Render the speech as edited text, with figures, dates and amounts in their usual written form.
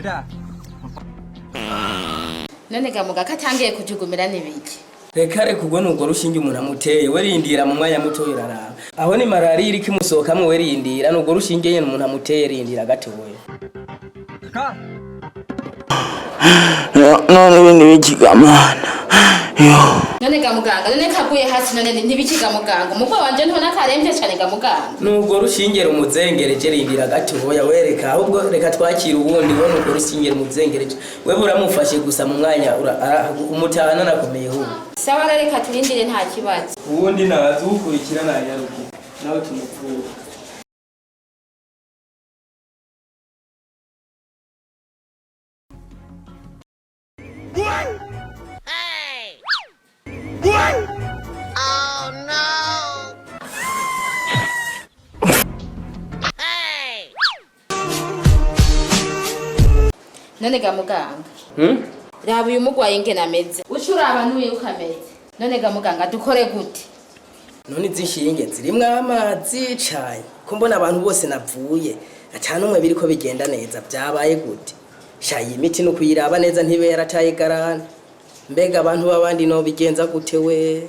Beda. None gamuga katangiye kujugumira nibiki. Rekare kugwa nugo rushinge umuntu amuteye werindira mu mwanya muto iraraba. Aho ni malaria iri kimusohokamo werindira nugo rushinge yene umuntu amuteye rindira gatoye. Ka. None ibindi bikigamana. Yo. None gamuganga none kaguye hasi none nibiki gamuganga. Mugwa wanje ntona karemvye cyane gamuganga. Nugo rushingera umuzengereje rindira gatoya wereka ahubwo reka twakira ubundi bo nugo rushingera umuzengereje. We buramufashe gusa mu mwanya umutahana nakomeye ho. Sawa reka turindire nta kibazo. Ubundi nazo ukurikira nanyaruki. Nawe tumupfuye. Hey! What? Oh no! Hey! None gamuganga. Raba uyu mugwaye ngene ameze. Ucuraba nuye ukameze. None gamuganga dukore gute? None izishinge zirimwe amazi caye. Ko mbona abantu bose navuye. Atana umwe biriko bigenda neza byabaye gute? Shayi imiti no kuyiraba neza ntibe yarataye garana. Mbega abantu babandi no bigenza gute we?